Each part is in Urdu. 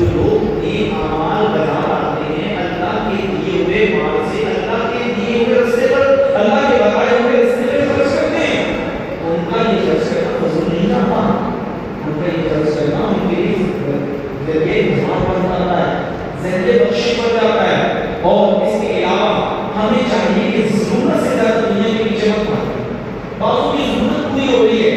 جو لوگ یہ اعمال بازار آتے ہیں اللہ کے دیے ہوئے مال سے، اللہ کے دیے ہوئے رستے پر، اللہ کے بتائے ہوئے رستے پہ خرچ کرتے ہیں، ان کا یہ خرچ کرنا فضول نہیں جاتا، ان کا یہ خرچ کرنا ان کے لیے ذریعے نجات بن جاتا ہے، ذریعے بخشش بن جاتا ہے۔ اور اس کے علاوہ ہمیں چاہیے کہ ضرورت سے زیادہ دنیا کے پیچھے مت بھاگیں۔ بعضوں کی ضرورت پوری ہو رہی ہے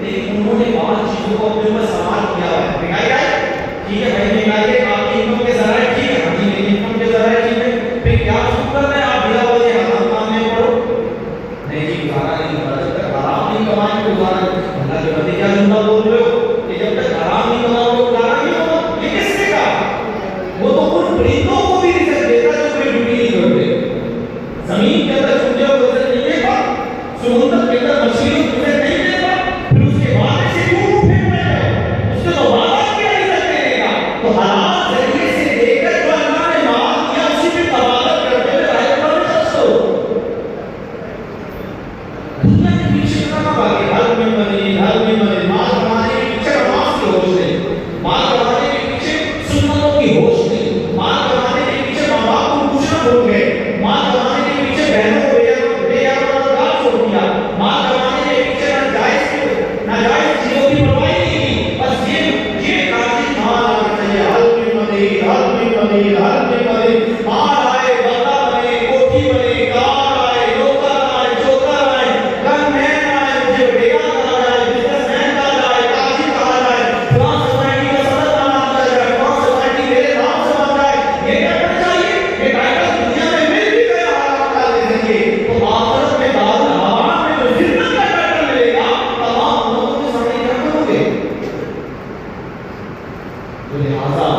لیکن انہوں نے بعض چیزوں کو اپنے اوپر سوال کیا ہے، مہنگائی ہے ٹھیک ہے بھائی، مہنگائی ہے، آپ کی انکم کے ذرائع ٹھیک ہے، ہاں جی میری انکم کے ذرائع ٹھیک ہے، پھر کیا ضرورت ہے آپ بلا وجہ حرام کام میں پڑو؟ نہیں جی گزارا نہیں ہوگا، جب تک حرام نہیں کمائیں گے گزارا نہیں۔ اللہ کے بندے کیا جملہ بول رہے ہو کہ جب تک حرام نہیں کماؤ گے گزارا نہیں ہوگا؟ یہ کس نے کہا؟ وہ تو ان پرندوں کو بھی رزق دیتا جو کوئی ڈیوٹی نہیں کرتے، زمین کے اندر چڑیوں کو رزق نہیں دیتا، سمندر کے اندر مچھلیوں کو رزق نہیں دیتا، پھر اس کے بعد سے کیوں پھر رہے ہو؟ اس نے تو وعدہ کیا رزق دینے کا، تو حلال ذریعے سے دے کر جو اللہ نے مال دیا اسی پہ تبادلہ کرتے ہوئے راہ پر میں خرچ کرو۔ دنیا کے پیچھے کہاں بھاگے؟ ہر میں بنے مال کمانے کے پیچھے نماز کی ہوش نہیں، مال کمانے کے پیچھے سنتوں کی ہوش نہیں، مال کمانے کے پیچھے ماں باپ کو پوچھنا بھول گئے، مال کمانے کے پیچھے بہنوں کو بے یار چھوڑ دیا، مال کمانے کے پیچھے ناجائز چیزوں کی پرواہ نہیں کی، بس یہ کاجی مال آنا چاہیے، حل میں مزید مال آئے، بندہ بنے، کوٹھی بنے، کار آئے، نوکر آئے، چوکر آئے، گن مین آئے، مجھے بیگا کہا جائے، بزنس مین کہا جائے، تاجر کہا جائے، فلاں سوسائٹی کا صدر نام کیا جائے، فلاں سوسائٹی میرے نام سے بن جائے، یہ کرنا چاہیے۔ یہ ٹائٹل دنیا میں مل بھی گیا حرام کا دے دیں تو آخرت میں بعد حرام میں جو جنت کا ٹائٹل ملے گا تمام لوگوں کے سامنے کیا کرو گے؟ تو لہٰذا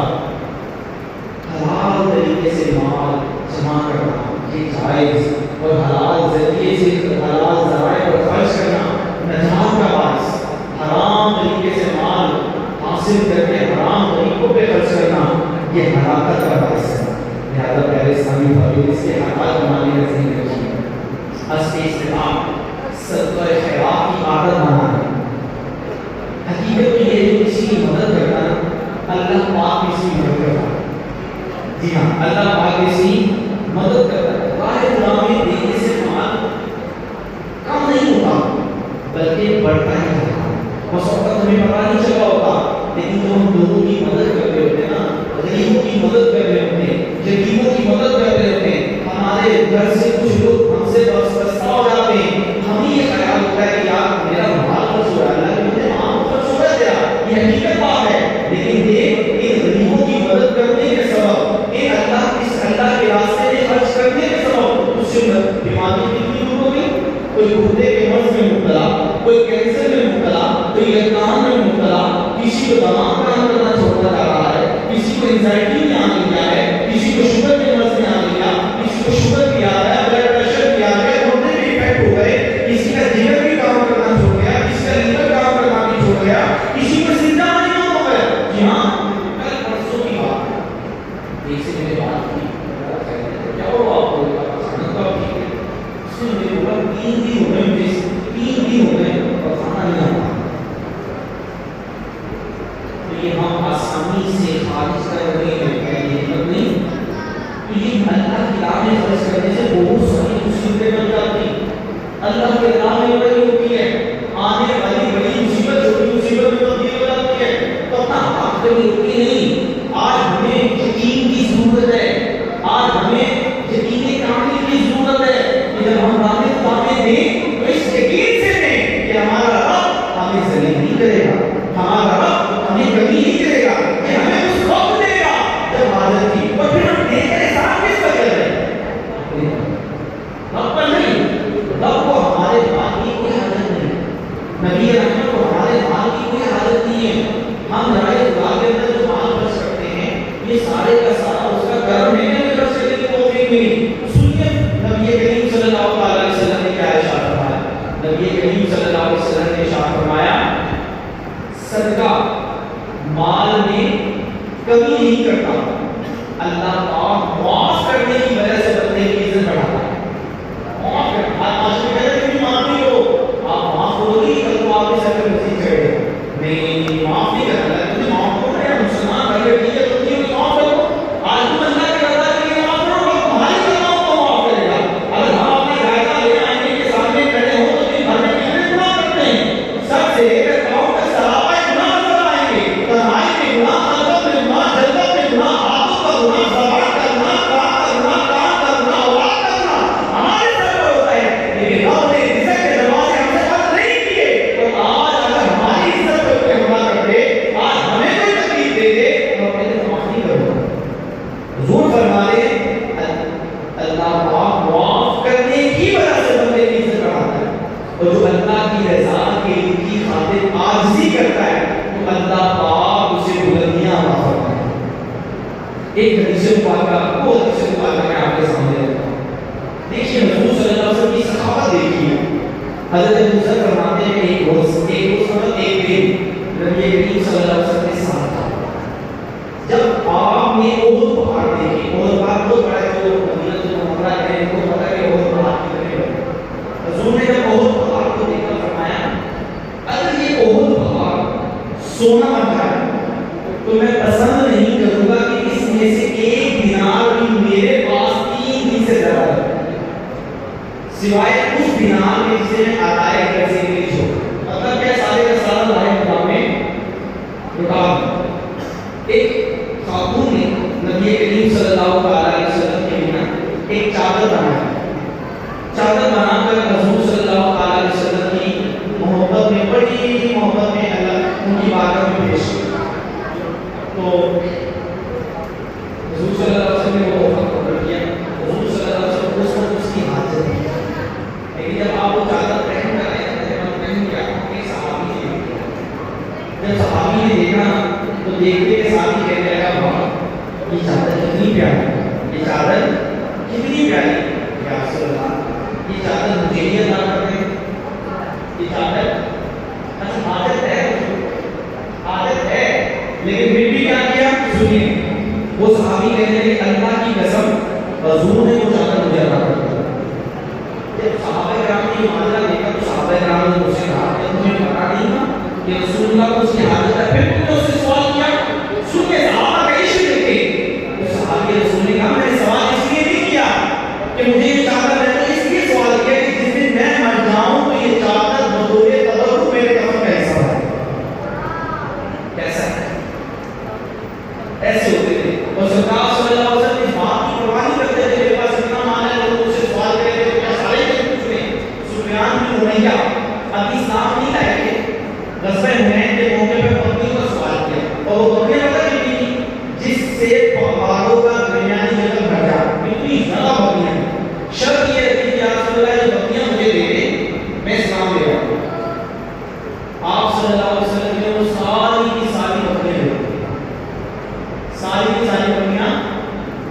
حلال طریقے سے مال جمع کرنا یہ جائز، اور حلال ذریعے سے حلال ذرائع پر خرچ کرنا نجات کا باعث، حرام طریقے سے مال حاصل کر کے حرام طریقوں پہ خرچ کرنا یہ ہلاکت کا باعث ہے۔ لہٰذا پہلے اسلامی بھائیوں اس کے حلال کمانے کا ذہن رکھیے۔ اس کے اختتام صدقہ خیرات کی عادت بنانا ہے۔ حقیقت میں یہ جو کسی کی مدد کرنا اللہ پاک کسی کی مدد کرتا ہے، جی ہاں اللہ پاک کسی مدد کرتا ہے۔ راہ غلامی دینے سے مال کم نہیں ہوتا بلکہ بڑھتا ہی جاتا ہے۔ اس وقت ہمیں پتہ نہیں چلا ہوتا لیکن جو ہم لوگوں کی مدد کر رہے ہوتے ہیں نا، غریبوں کی مدد کر رہے ہوتے ہیں، یتیموں کی مدد کر رہے ہوتے ہیں، ہمارے گھر سے کچھ لوگ ہم سے وابستہ ہو جاتے ہیں، ہمیں یہ خیال ہوتا ہے کہ یار میرا مال خرچ ہو رہا ہے، اللہ مجھے مال خرچ ہو رہا ہے تیرا، یہ حقیقت بات ہے۔ لیکن دیکھ ان غریبوں کی مدد کرنے کے سبب، ان اللہ کے راستے میں خرچ کرنے کے سبب اس سے بیماری کتنی دور ہو گئی؟ کوئی گردے کے مرض میں مبتلا، کوئی کینسر میں مبتلا، کوئی یقین میں مبتلا، کسی کو دماغ کام کرنا چھوڑنا جا رہا ہے، کسی کو انزائٹی میں آنے لگا ہے، کسی کو شوگر کے مرض میں آنے لگا، کسی کو شوگر بھی آ رہا ہے، بلڈ پریشر بھی آ رہا ہے، گردے بھی افیکٹ ہو گئے، کسی کا جگر بھی کام کرنا چھوڑ گیا، کسی کا لیور کام کرنا بھی چھوڑ گیا، کسی کو زندہ نہیں ہو گیا۔ جی ہاں کل پرسوں کی بات ہے، ایک سے میرے بات کی کیا ہوا آپ کو اچانک کا ٹھیک ہے، اس نے مجھے بولا 3 دن ہو گئے، مجھے 3 دن ہو گئے اور کھانا نہیں آتا۔ تو یہ ہم آسانی سے خارج کر رہے ہیں، یہ مطلب نہیں، تو یہ اللہ کی راہ میں خرچ کرنے سے بہت ساری مصیبتیں بن جاتی ہیں۔ اللہ کے راہ میں بڑی ہوتی ہے، آنے والی بڑی مصیبت چھوٹی مصیبت میں تبدیل ہو جاتی ہے، تو اپنا ہاتھ کبھی روکے نہیں۔ آج ہمیں یقین کی ضرورت ہے، آج ہمیں یقین کامل کی ضرورت ہے کہ جب ہم رابط دعوے دیں تو اس یقین سے دیں کہ ہمارا رب ہمیں ذلیل نہیں کرے گا، ہمارا رب ہمیں کبھی نہیں کرے گا، کہ ہمیں اس وقت دے گا جب حاجت کی، اور پھر ہم دے کر احسان کس پر کر رہے ہیں؟ رب پر نہیں، رب کو ہمارے مال کی کوئی حاجت نہیں، نبی رحمت کو ہمارے مال کی کوئی حاجت نہیں ہے۔ ہم رائے خدا کے اندر جو مال خرچ کرتے ہیں یہ سارے کا سارا اس کا کرم ہے کہ خرچ کرنے کی توفیق ملی۔ سنیے نبی کریم صلی اللہ علیہ وسلم نے کیا ارشاد فرمایا؟ نبی کریم صلی اللہ علیہ وسلم نے ارشاد فرمایا صدقہ مال میں کمی نہیں کرتا، اللہ پاک معاف کرنے کی وجہ سے بندے کی عزت بڑھاتا ہے۔ معاف کرنا، آپ معاشرے میں کہتے ہیں کہ معاف نہیں ہو، آپ معاف کرو گے کل کو آپ کے سر پہ مسیح چڑھے گا، نہیں معاف نہیں کرنا، تمہیں معاف کرو یا مسلمان بھائی ٹھیک ہے تو اور جو اللہ کی رضا کے کی خاطر عاجزی کرتا ہے تو اللہ پاک اسے بلندیاں عطا فرماتا ہے. ایک حدیث مبارکہ وہ حدیث مبارکہ میں آپ کے سامنے رکھتا ہوں. دیکھیے حضور صلی اللہ علیہ وسلم کی سخاوت دیکھیے. حضرت ابو ذر فرماتے ہیں ایک روز ایک دن نبی کریم صلی اللہ علیہ وسلم کے ساتھ تھا. جب آپ نے احد پہاڑ دیکھے، احد پہاڑ بہت بڑا ہے، جو مدینہ منورہ ہے ان کو پتہ ہے کہ احد پہاڑ کتنے بڑے ہیں. حضور نے جب احد پہاڑ کو دیکھا فرمایا اگر یہ احد پہاڑ سونا بن جائے تو میں پسند نہیں کروں گا کہ اس میں سے ایک دینار بھی میرے پاس 3 دن سے زیادہ ہے، سوائے اس دینار میں جسے میں ادائے قرضے کے لیے چھوڑ. مطلب کیا سارے کا سارا لاہے خدا میں رکا. ایک خاتون نے نبی کریم صلی اللہ علیہ وسلم کے لیے ایک چادر بنایا. چادر بنا کر حضور صلی اللہ علیہ وسلم کی محبت میں، بڑی محبت میں اللہ ان کی بارگاہ میں پیش کیا. تو حضور صلی اللہ علیہ وسلم نے وہ وقت قبول کیا. حضور صلی اللہ علیہ وسلم اس وقت اس کی حاجت تھی، لیکن جب آپ وہ چادر پہن کر آئے جب صحابی نے دیکھا تو دیکھتے کے ساتھ ہی کہنے لگا واہ یہ چادر کتنی پیاری، یہ چادر کتنی پیاری. یا رسول اللہ یہ چادر مجھے ہی عطا کر دیں. یہ چادر اچھا عادت ہے لیکن پھر بھی کیا کیا سنیے. وہ صحابی کہنے لگے اللہ کی قسم حضور نے وہ چادر مجھے عطا کر دیا. جب صحابہ کرام نے یہ معاملہ دیکھا تو صحابہ کرام نے مجھ سے کہا کہ تمہیں پتا نہیں تھا کہ رسول اللہ کو اس کی حاجت ہے. پھر تم نے اس سے سوال کیا. سن کے صحابہ کا عشق دیکھے تو صحابی رسول نے کہا میں نے سوال اس لیے نہیں کیا کہ مجھے یہ چادر ہے، تو اس لیے سوال کیا کہ جس دن میں مر جاؤں تو یہ چادر بطور تبرک میرے کفن کا حصہ ہے. کیسا ہے؟ ایسے ہوتے تھے. اور سرکار صلی اللہ علیہ وسلم اس بات کی پرواہ نہیں کرتے تھے میرے پاس اتنا مال ہے لوگ مجھ سے سوال کریں گے تو کیا سارے کے پوچھ لیں. سفیان بن امیہ ابھی اسلام نہیں لائے تھے. غزوہ حنین کے موقع پہ بکریوں کا سوال کیا اور وہ بکریاں پتہ کتنی تھی جس سے پہاڑوں کا درمیانی جگہ بھر جائے. اتنی زیادہ بکریاں. شرط یہ رکھی کہ آپ صلی اللہ علیہ وسلم بکریاں مجھے دے دیں میں اسلام لے آؤں. آپ صلی اللہ علیہ وسلم نے وہ ساری کی ساری بکریاں دے دی، ساری کی ساری بکریاں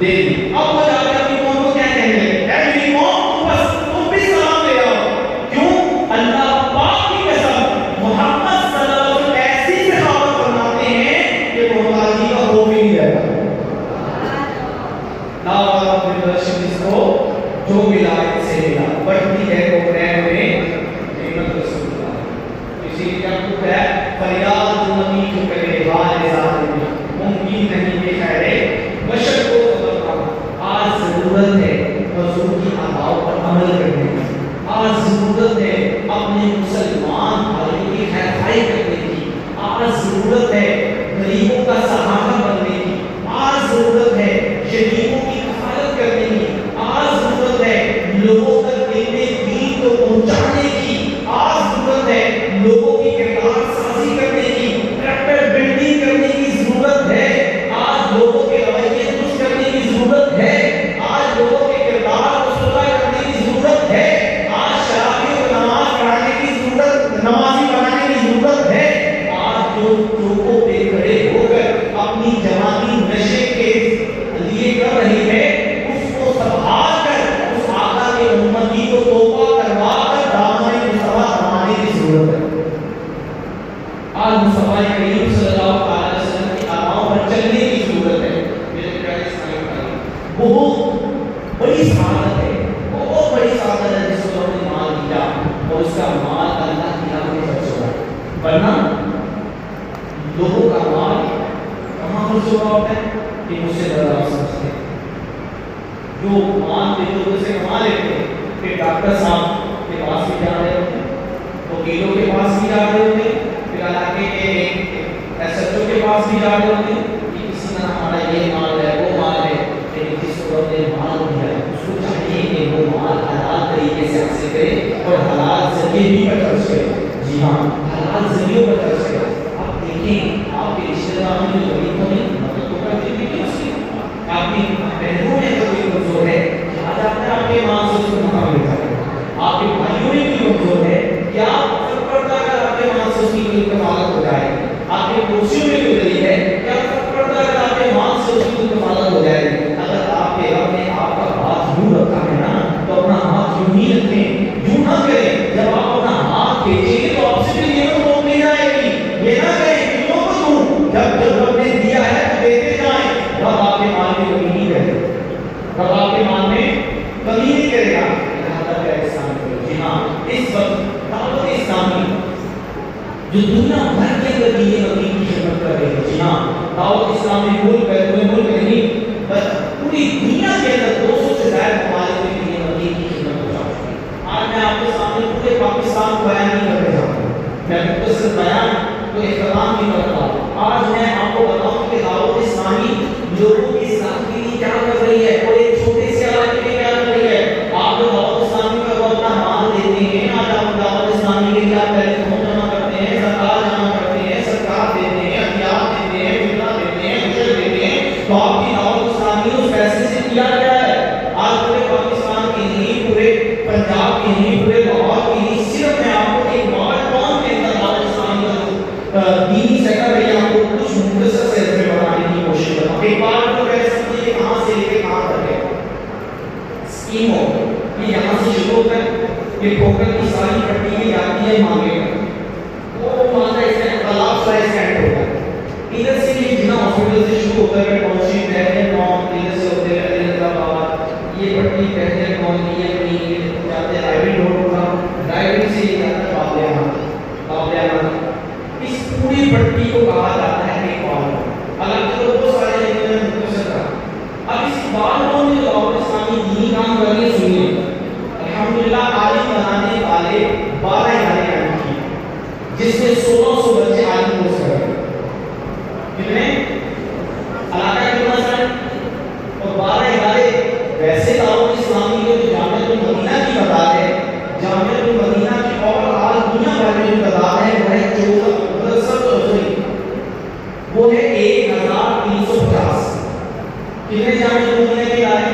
دے دی. اب وہ جا کے اپنی قوم کو کیا کہیں گے؟ اے میری قوم بس تم بھی سلام لے آؤ. کیوں؟ اللہ پاک کی قسم محمد صلی اللہ علیہ وسلم ایسی سخاوت فرماتے ہیں کہ محتاجی کا خوف ہی نہیں رہتا. لا والا پھر جس کو جو ملا سے ملا بڑھتی ہے تو پریم میں نعمت رسول اللہ. اسی لیے کیا کچھ ہے فریاد نبی جو کرے حال ذات میں ممکن نہیں کہ خیر بشر کو خبر پا. آج ضرورت ہے حضور کی آداب پر عمل کرنے کی. آج ضرورت ہے اپنے مسلمان بھائیوں کی خیر خواہی کرنے کی. آج ضرورت ہے غریبوں کا سہارا بننے کی. آج ضرورت ہے یتیموں کی کفالت کرنے کی. آج ضرورت ہے لوگوں تک علم دین کو پہنچانے کی. آج ضرورت ہے لوگوں کی کردار سازی کرنے کی، کریکٹر بلڈنگ کرنے کی ضرورت ہے. آج لوگوں کے رویے درست کرنے کی ضرورت ہے. آج لوگوں کے کردار کو صلح کرنے کی ضرورت ہے. آج شرابی کو نماز پڑھانے کی ضرورت، نمازی بنانے کی ضرورت ہے. آج جو چوکوں پہ کھڑے ہو کر اپنی جوانی نشے کے لیے کر رہی ہے اس کو سنبھال کر اس آقا کے امتی کو توبہ کروا کر دامن مصطفیٰ بنانے کی ضرورت ہے. آج مصطفیٰ کریم صلی اللہ علیہ وسلم کی آدابوں پر چلنے کی ضرورت ہے. میرے پیارے اسلام بھائی بہت بڑی سعادت ہے، بہت بڑی سعادت ہے جس کو ہم نے مال دیا اور اس کا مال اللہ کی راہ میں خرچ ہوا. ورنہ لوگوں کا مال کہاں خرچ ہوا ہوتا ہے کہ مجھ سے زیادہ سمجھتے ہیں. جو مال لوگوں سے کما لیتے ہیں پھر ڈاکٹر صاحب کے پاس بھی جا رہے ہوتے ہیں، وکیلوں کے پاس بھی جا رہے ہوتے ہیں، پھر علاقے کے ایس ایچ او کے پاس بھی جا رہے ہوتے ہیں کہ کسی طرح ہمارا یہ مال ہے وہ مال ہے. لیکن جس کو اپنے مال دیا ہے اس کو چاہیے کہ وہ مال حلال طریقے سے حاصل کرے اور حلال ذریعے بھی پر خرچ کرے. جی ہاں حلال ذریعوں پر خرچ کرے. آپ دیکھیں آپ کے رشتے داروں میں جو غریب ہونے مدد تو کرتے بھی نہیں اس کی. آپ کی بہنوں میں کوئی کمزور ہے آج آپ نے آپ کے ماں سے اس کو مقام ملتا ہے. آپ کے بھائیوں میں کوئی کمزور ہے جو دنیا بھر کے اندر دین نبی کی خدمت کر رہے ہیں. جی ہاں، دعوت اسلامی ملک ہے، پورے ملک نہیں پوری دنیا کے اندر 200 سے زائد ممالک میں دین نبی کی خدمت ہو چکی ہے. آج میں آپ کے سامنے پورے پاکستان کو بیان نہیں کرنے جا رہا ہوں، میں مختصر بیان تو اختتام بھی کرتا ہوں. آج میں آپ کو بتاؤں کہ دعوت اسلامی لوگوں کی زندگی میں کیا کر رہی ہے اور ایک چھوٹے سے علاقے میں کیا کر رہی ہے. آپ جو دعوت اسلامی کا وہ اپنا مال دیتے ہیں، آج آپ دعوت اسلامی کے لیے آپ پہلے فون جمع کرتے ہیں، زکات جمع کرتے ہیں، صدقات دیتے ہیں، عطیات دیتے ہیں، فطرہ دیتے ہیں، اجر دیتے ہیں، تو آپ کی دعوت اسلامی اس پیسے سے کیا گیا ہے. آج پورے پاکستان کے نہیں، پورے پنجاب کے نہیں، پورے لاہور کے نہیں، صرف میں آپ کو ایک ماڈل ٹاؤن کے اندر دعوت اسلامی کا دینی سیکٹر ہے، آپ کو کچھ مختصر سے اس میں بتانے کی کوشش کرتا ہوں. ایک بار تو کہہ سکتے ہیں کہاں سے لے کے کہاں تک ہے. اسکیم ہو کہ یہاں سے شروع ہوتا ہے کہ ٹھوکر کی ساری پٹی کی جاتی ہے مانگے گا، وہ مانگا اس میں تالاب سائز سینڈ ہوتا ہے. ادھر سے یہ جنا ہاسپٹل سے شروع ہوتا ہے، ٹاؤنشپ ہے، نام ادھر سے ہوتے ہیں حیدرآباد، یہ پٹی کہتے ہیں کالونی ہے، نہیں جاتے ہیں رائیوی روڈ ہوگا، رائیوی سے یہ جاتا ہے بابلیانا. اس پوری پٹی کو کہا جاتا ہے ایک بال. حالانکہ تو بہت سارے جگہ میں مختصر تھا. اب اس بال کو جو دعوت اسلامی دینی کام کر رہی ہے، سنیے الحمدللہ عالم بنانے والے 12 ادارے قائم کیے جس میں 1600 بچے عالم کورس کر رہے ہیں. کتنے علاقہ کتنا سر اور 12 ادارے. ویسے دعوت اسلامی کے جو جامعۃ المدینہ کی تعداد ہے، جامعۃ المدینہ کی اور آج دنیا بھر میں جو تعداد ہے وہ ہے 14 وہ ہے 1350. کتنے جامعۃ المدینہ کے ادارے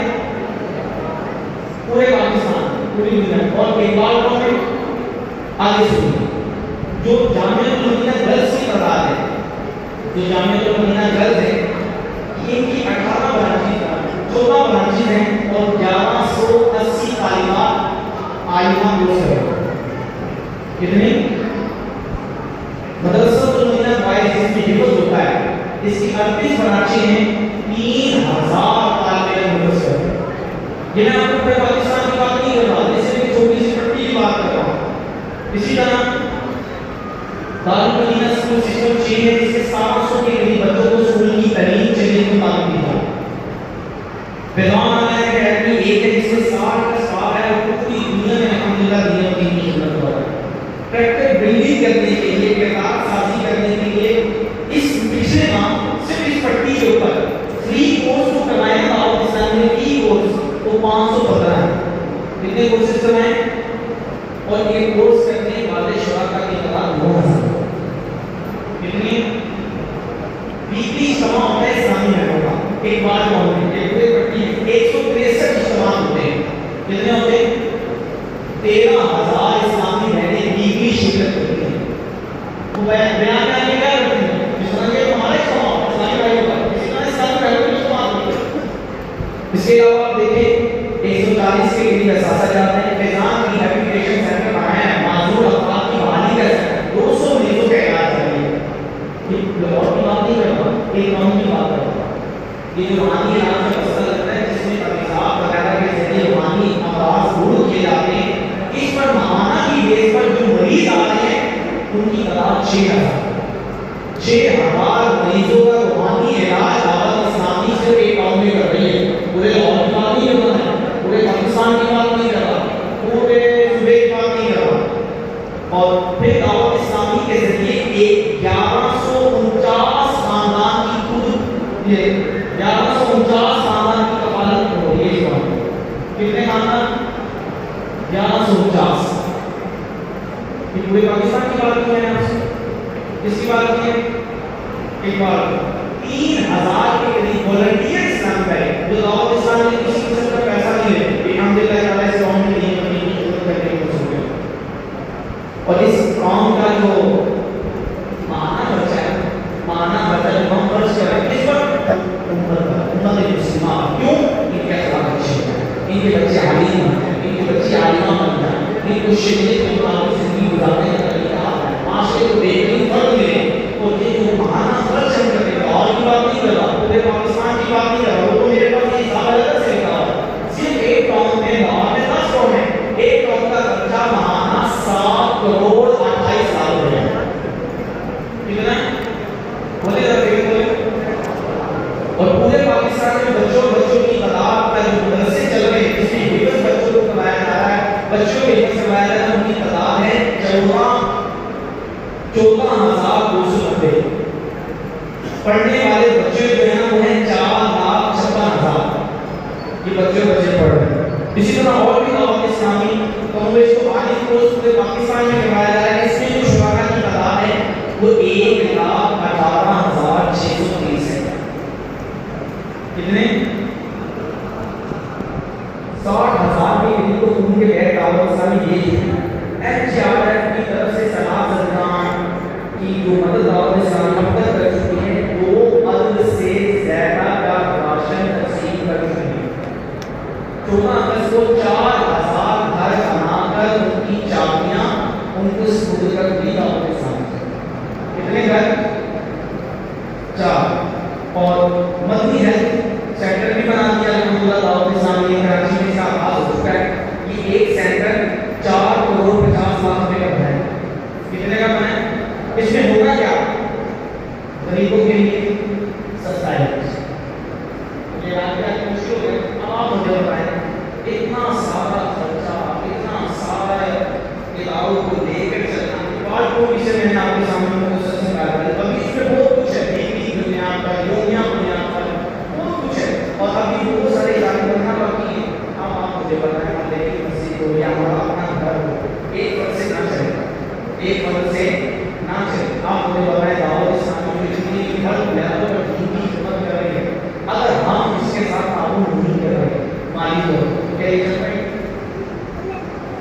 پورے پاکستان پوری دنیا. اور ایک بار میں آگے سنیے، جو جامعۃ المدینہ گرلز کی تعداد ہے، جو جامعۃ المدینہ گرلز ہے، ان کی 18 برانچز 14 برانچز ہیں اور 1180 طالبات عالمہ کورس ہے. کتنے مدرسۃ المدینہ بوائز جس میں حفظ ہوتا ہے، اس کی 38 برانچیں ہیں، 3000 طالب علم مدرس کرتے ہیں. یہ میں آپ کو پورے پاکستان کی بات نہیں کر رہا، جیسے ایک چھوٹی سی پٹی کی بات کر رہا ہوں. اسی طرح دارالمدینہ اسکول سسٹم 6 ہے جس سے 700 کے قریب بچوں کو اسکول کی تعلیم چلنے کو تعلیم دی جاتی ہے. فیضان علیہ اکیڈمی ایک ہے جس میں 60 کا اسٹاف ہے اور پوری دنیا میں الحمدللہ دین و دین کی خدمت ہو رہا ہے. پریکٹیکل بلڈنگ کرنے کے لیے، کردار سازی کرنے کے لیے اس پچھلے ماہ صرف اس پٹی کے اوپر فری کورس کو کروائے ہیں دعوت اسلامی نے. فری کورس تو 515 ہے. کتنے کورسز کروائے اور یہ کورس کرنے والے شرکا کی تعداد 9000. کتنی ویکلی اجتماع ہوتا ہے اسلامی مہینوں کا. ایک بار ہوتے ہیں پورے پٹی 163 اجتماع ہوتے ہیں. کتنے ہوتے ہیں 13000 اسلامی بہنیں ویکلی شرکت کرتی ہیں. وہ بیان کرنے کیا کرتی ہیں جس طرح کہ ہمارے اجتماع اسلامی بھائیوں کا اسی طرح اسلامی بھائیوں کا اجتماع ہوتے ہیں. اس کے علاوہ آپ دیکھیں 140 کے قریب اثاثہ جاتے ہیں. فیضان کی ریہیبلیٹیشن سینٹر بنایا ہے، معذور افراد کی بحالی کا سینٹر، 200 مریضوں کا علاج کر رہی ہے. یہ لاہور کی بات نہیں کر رہا، ایک قوم کی بات کر رہا. یہ جو روحانی علاج کا مسئلہ لگتا ہے جس میں تمیزات وغیرہ کے ذریعے روحانی امراض دور کیے جاتے ہیں، اس پر ماہانہ کی بیس پر جو مریض آ رہے ہیں ان کی تعداد 6000 مریضوں کا روحانی علاج دعوت اسلامی سے ایک قوم میں کر رہی ہے. پورے لاہور کی بات نہیں کر رہا ہے، پورے پاکستان کی بات نہیں کر رہا، پورے صوبے کی بات نہیں کر رہا. اور پھر دعوت اسلامی کے ذریعے 1149 خاندان کی خود 1149 خاندان کی کفالت ہو رہی ہے. اس بات کتنے خاندان 1149. یہ پورے پاکستان کی بات کی ہے. آپ سے کس کی بات کی ہے؟ ایک بار 3000 کے قریب والنٹیئر اسلام کا ہے جو دعوت اسلامی نے کسی قسم کا پیسہ نہیں لے الحمدللہ تعالی اس قوم کے لیے اپنی خدمت کرنے کی کوشش کی. اور اس قوم کا جو ماہانہ خرچہ ہے، ماہانہ خرچہ جو ہم خرچ کر رہے ہیں اس پر امت مسلمہ کیوں ان کے اخلاق اچھے ہیں، ان کے بچے عالم بن جائیں، ان کے بچے عالمہ بن جائیں، ان کو شریعت کے مطابق زندگی گزارنے کا طریقہ معاشرے کو بہترین فرق ملے. اور یہ جو ماہانہ خرچ ہم کرتے ہیں اور کی بات نہیں کر رہا، پورے پاکستان کی بات نہیں کر رہا، وہ تو میرے پاس یہ حساب الگ سے لکھا ہوا ہے. صرف ایک قوم میں لاہور میں 10 قوم ہے، ایک قوم کا خرچہ ماہانہ 7 کروڑ 28 لاکھ روپے ہے. پڑھنے والے بچے جو ہیں وہ ہیں 4,56,000 یہ بچے پڑھ رہے ہیں. اسی طرح اور بھی دعوت اسلامی کانگریس کو عالم کورس پورے پاکستان میں کروایا جا رہا ہے. اس میں جو شرکا کی تعداد ہے وہ 1,18,630 ہے. کتنے 60,000 کے قریب کو ان کے غیر دعوت اسلامی یہ ہے. FGRF کی طرف سے صلاح سلطان کی جو مدد دعوت اسلامی اب تک کر چکی ہے 2 ارب سے زیادہ کا راشن تقسیم کر چکی ہے. 14 اگست کو 4,000 گھر بنا کر ان کی چابیاں ان کو سپرد کر دی دعوت اسلامی. کتنے گھر 4. اور مدنی ہیلتھ سینٹر بھی بنا دیا الحمدللہ دعوت اسلامی کراچی میں. اس کا آغاز ہو چکا ہے. یہ ایک سینٹر 4,50,00,000 روپے کا بنا ہے. کتنے کا بنا ہے؟ اس میں ہوگا کیا؟ غریبوں کے لیے سستا علاج. یہ علاج کا مشکل ہو گیا. اب آپ مجھے بتائیں اتنا سارا خرچہ اتنا سارا اداروں کو لے کر چلنا پارٹ کو اسے میں نے آپ کے سامنے مختصر سے کہا ہے. ابھی اس میں بہت کچھ ہے دینی بنیاد پر یومیہ بنیاد پر بہت کچھ ہے اور ابھی بہت سارے ادارے بننا باقی ہیں. اب آپ مجھے بتائیں ہمارے مسجد ہو یا ہمارا اپنا گھر ہو ایک فرد سے نہ چلے گا. ایک فرد سے نہ چلے. آپ مجھے بتائیں دعوت اسلامی میں جتنی ہر لیول پر دین کی خدمت کر رہی ہے اگر ہم اس کے ساتھ تعاون نہیں کر رہے مالی طور پر کیا یہ چل رہے ہیں؟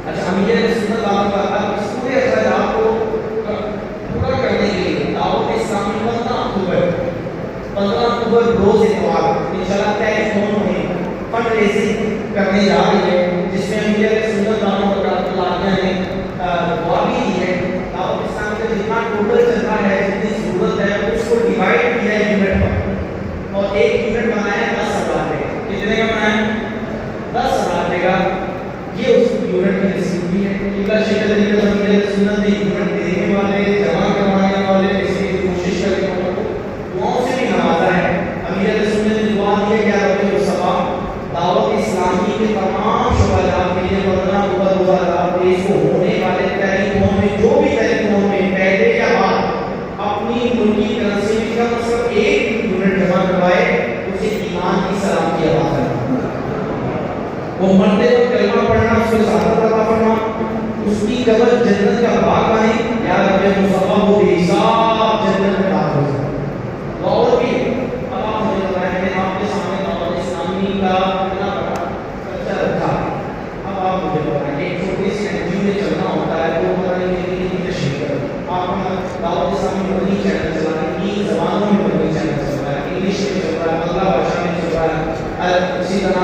اچھا امیر سنت والوں کا اس پورے اخراجات کو پورا کرنے کے لیے دعوت اسلامی 15 اکتوبر روز اتوار انشاءاللہ ٹیلیفون میں فنڈ ریزنگ کرنے جا رہی ہے جس میں امیر سنت والوں کا اللہ نے دعا بھی دی ہے. دعوت اسلامی کا جتنا ٹوٹل چل رہا ہے جتنی ضرورت ہے اس کو ڈیوائڈ کیا ہے یونٹ پر اور ایک یونٹ بنایا ہے 10,000 کا. کتنے کا بنایا ہے؟ 10,000 کا. یہ اس یونٹ کی ریسیپی ہے. اللہ شیخ علی امیر سنت نے یونٹ دینے والے جمع کروانے والے اس کی کوشش کرنے والوں کو دعاؤں سے بھی نوازا ہے. امیر سنت نے دعا دی ہے کہ رب مصطفیٰ دعوت اسلامی کے تمام شعبات کے لیے 15 اکتوبر 2023 کو ہونے والے تحریکوں میں جو بھی تحریکوں میں پہلے یا بعد اپنی ملکی کرنسی میں کم از کم ایک یونٹ جمع کروائے اسے ایمان کی سلامتی عطا فرما. وہ مرتے وقت کلمہ پڑھنا اس کو سعادت عطا فرما. اس کی قبر جنت کا باغ بنے. یا رب مصطفیٰ وہ بے حساب جنت میں داخل ہو جائے. اور بھی اب آپ مجھے بتائیں کہ آپ کے سامنے دعوت اسلامی کا کتنا بڑا خرچہ رکھا. اب آپ مجھے بتائیں ایک چھوٹی سی NGO میں چلنا ہوتا ہے وہ پتہ نہیں کتنی تشریح کریں. آپ دعوت اسلامی مدنی چینل چلا رہے ہیں 3 زبانوں میں مدنی چینل چل رہا ہے. انگلش میں چل رہا ہے بنگلہ بھاشا میں چل رہا ہے اسی طرح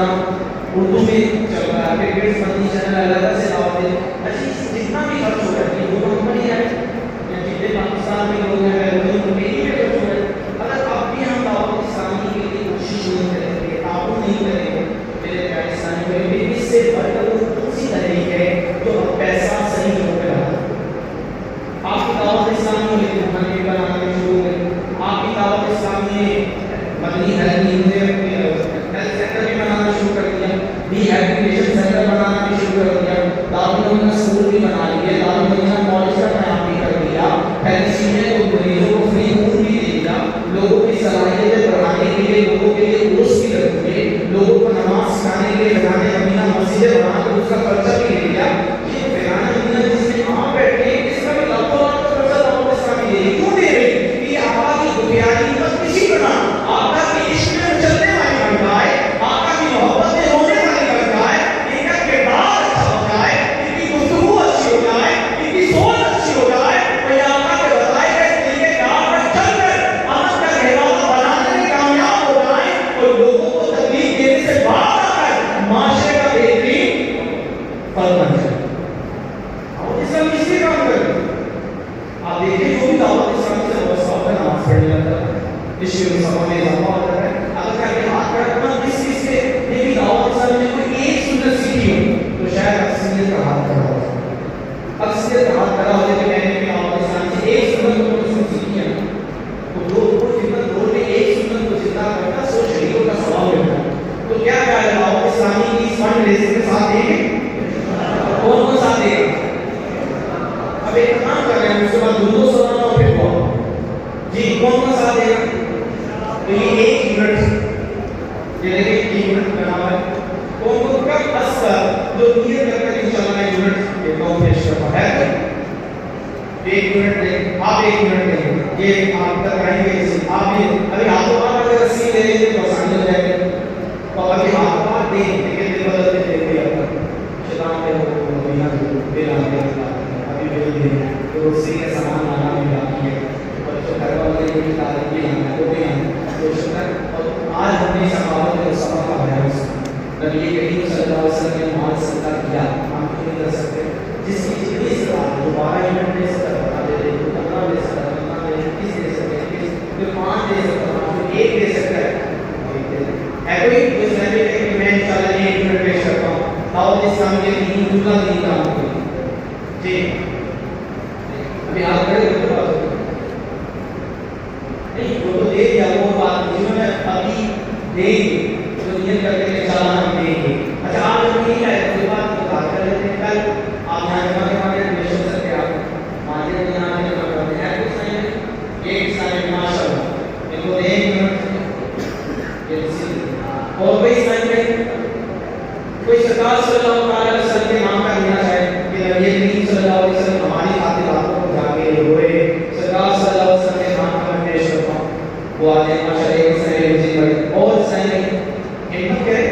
اردو میں چل رہا ہے. پھر مدنی چینل الگ سے دعوت ہے. اچھی جتنا بھی خرچ ہو رہا ہے وہ کمپنی ہے یا جتنے پاکستان میں لوگ ہیں وہ میری میں خرچ ہو رہا ہے. اگر اب بھی ہم دعوت اسلامی کے لیے کوشش نہیں کریں گے تعاون نہیں کریں گے میرے پیارے اسلامی بھائی اس سے بڑھ کر وہ کون سی تحریک ہے جو پیسہ صحیح جگہ پہ ڈالتا ہے. آپ کی دعوت اسلامی میں کھانے بنانا شروع ہو گئی. آپ کی دعوت اسلامی نے مدنی ہیلتھ سینٹر بھی بنانا شروع کر دیا. ریہیبلیٹیشن سینٹر بنانا بھی شروع کر دیا. دارالمدینہ اسکول بھی بنا لیے. دارالمدینہ کالج کا قیام بھی کر دیا. تھیلیسیمیا کو مریضوں کو فری خون بھی دے دیا. لوگوں کی صلاحیتیں بڑھانے کے لیے لوگوں کے لیے کورس بھی رکھ دیے. لوگوں کو نماز سکھانے کے لیے فیضان مدینہ مسجدیں بنا کر اس کا خرچہ بھی لے لیا. یہ فیضان مدینہ جس میں آپ بیٹھے ہیں اس کا بھی لاکھوں لاکھ کا خرچہ دعوت اسلامی دے رہی. کیوں دے رہی؟ کہ آقا کی دنیاوی بس کسی طرح آقا کے عشق میں چلنے والی بن جائے. آقا کی محبت میں رونے والی بن جائے. ان کا کردار اچھا ہو جائے. ان کی گفتگو اچھی ہو جائے. ان کی سوچ اچھی ہو جائے. تو یہ آقا کے بتائے گئے طریقے کار پر چل کر امن کا گہراوا بنانے میں کامیاب ہو جائیں اور لوگوں کو تکلیف دینے سے باز آ کر معاشرے کا بہترین فرد بن جائے. اور اس کا کس لیے کام کریں؟ آپ دیکھیں جو بھی دعوت اسلامی سے وابستہ ہوتا ہے نماز پڑھنے لگتا ہے. اس کے مسلمان میں اضافہ ہو جاتا ہے. اگر کیا یہ ہاتھ پر رکھنا جس چیز سے یہ بھی دعوت اسلامی نے کوئی ایک سنت سیکھی ہو تو شاید اکثریت کا ہاتھ کھڑا ہو جائے. اکثریت کا ہاتھ کھڑا ہو جائے کہ میں نے بھی دعوت اسلامی سے ایک سنت کو سیکھی ہے تو دور میں ایک سنت کو زندہ کرنا 100 شہیدوں کا ثواب ملتا ہے. تو کیا ہے دعوت اسلامی کی فنڈ ریزنگ کے ساتھ دیں گے؟ کون کون ساتھ دے گا؟ اب ایک کام کر رہے ہیں اس کے بعد دو سوال اور پھر جی کون کون ساتھ دے گا؟ تو یہ 1 یونٹ یہ دیکھیں 1 یونٹ بنا ہوا ہے. تو ان کو کم از کم جو نیت کرتا ہے انشاءاللہ میں یونٹ یہ قوم پیش کرتا ہے. 1 یونٹ لیں آپ 1 یونٹ لیں یہ آپ کرائیں گے اس آپ یہ ابھی ہاتھوں پار اگر رسی لے لیں تو آسان ہو جائے گا. تو ابھی ہاتھ پار دیں لیکن دل بدل کے دیکھ لیا شیطان کے وہ مدینہ بے نام کے ابھی بے دیں تو اسی کے سامان لانا بھی باقی ہے اور جو گھر والے یہ بھی تعلیم بھی لانا ہے وہ بھی لانا ہے تو شکر. اور آج ہم نے سماوت کے سفر کا بیان سنا نبی کریم صلی اللہ علیہ وسلم نے مال صدقہ کیا ہم کیوں نہیں کر سکتے. جس کی جتنی صدقہ دوبارہ یونٹ دے سکتا بتا دے دے 15 دے سکتا 15 دے 21 دے سکتے 21 5 دے سکتا 1 دے سکتا ہے کوئی جو سمجھے کہ میں انشاءاللہ یہ یونٹ پیش کرتا ہوں دعوت اسلام کے دین دوسرا دین کام ہوگی. جی ابھی آپ کھڑے ہو تو بات نہیں وہ تو دے دیا وہ بات جنہوں نے ابھی دے جو نیت کر کے انشاءاللہ ہم دیں گے. اچھا آپ جو نہیں آئے کوئی بات بات کر لیتے ہیں کل آپ یہاں جمع کے مانگے پیش ہو سکتے ہیں آپ مانگے میں یہاں جمع کرتے ہیں کچھ نہیں ایک سال ماشاء اللہ ان کو دیں گے اور کوئی سمجھ میں کوئی سرکار صلی اللہ علیہ وسلم کے نام کا لینا چاہے کہ نبی کریم صلی اللہ علیہ وسلم ہماری خاطر باتوں کو جا کے ہوئے سرکار صلی اللہ علیہ وسلم کے نام کا میں پیش کرتا ہوں وہ آتے ہیں ماشاء اللہ ایک سنگے مجھے بڑے اور سنگے ہمت کریں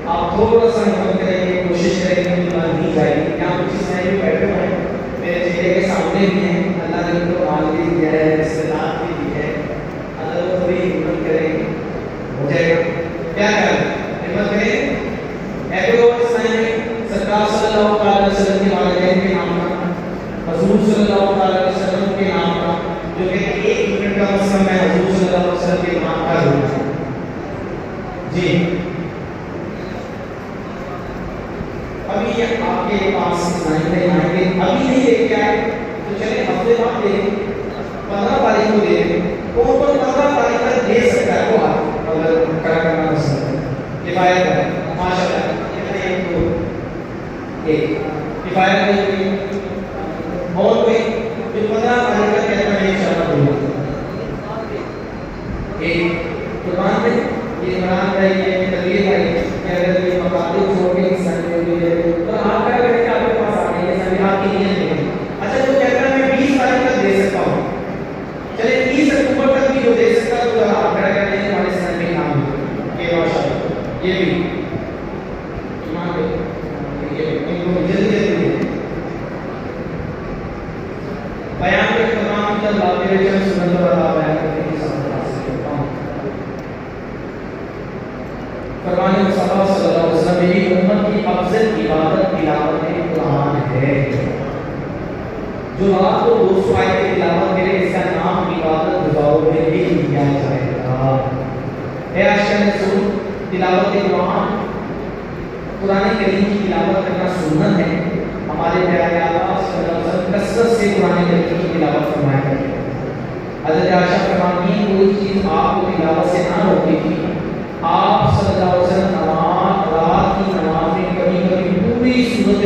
آپ تھوڑا سا ہمت کریں گے کوشش کریں گے کہ بات نہیں جائے گی یہاں کچھ اس سنگے بیٹھے ہوئے ہیں میرے چہرے کے سامنے بھی ہیں اللہ نے ان کو مال بھی دیا ہے رشتے دار بھی دی ہے اگر وہ تھوڑی ہمت کریں گے ہو جائے گا. کیا کریں ہمت کریں ایک اور سائن سرکار صلی اللہ علیہ وسلم کے والدین کے نام کا حضور صلی اللہ علیہ وسلم کے نام کا جو کہ 1 یونٹ کا مسلم ہے حضور صلی اللہ علیہ وسلم کے نام کا ہے. جی ابھی آپ کے پاس سائن نہیں آئیں گے ابھی نہیں لے کے آئے تو چلے ہفتے بعد دے 15 تاریخ کو دے دیں کون کون 15 تاریخ تک دے سکتا ہے وہ آپ اگر کھڑا کرنا پسند ہے کفایت ہے ماشاء اللہ ایک کفایت ہے اور کوئی جو 15 تاریخ تک کہتا ہے انشاءاللہ دوں ایک قربان میں یہ قرآن ہے یہ تقریر ہے کہ اگر یہ مقاصد چھوڑ کے اس سال میں تو آپ کا کریں کہ آپ کے پاس آ گئی ہے سبھی آپ کی نیت نہیں. اچھا جو کہتا ہے میں 20 تاریخ تک دے سکتا ہوں چلے 30 اکتوبر تک بھی جو دے سکتا ہے تو آپ کھڑا کرتے ہیں ہمارے سر میں نام یہ ماشاءاللہ یہ بھی ایمان دے یہ ان کو جلدی جلدی بیان کے تمام کی باتیں رچن سنت بتا بیان کرنے کی ساتھ حاصل کرتا ہوں. فرمان مصطفیٰ صلی اللہ علیہ وسلم میری امت کی افضل عبادت تلاوت قرآن ہے. جو رات کو 200 آیت تلاوت کرے اس کا نام عبادت گزاروں میں بھی لیا جائے گا. اے عاشقان رسول تلاوت قرآن قرآن کریم کی تلاوت کرنا سنت ہے. ہمارے پیارے آقا صلی اللہ علیہ وسلم کثرت سے قرآن کریم کی تلاوت فرمایا کرتے ہیں. حضرت عائشہ فرماتی ہیں کوئی چیز آپ کو تلاوت سے نہ روکتی تھی. آپ صلی اللہ علیہ وسلم نماز رات کی نماز میں کبھی کبھی پوری سورت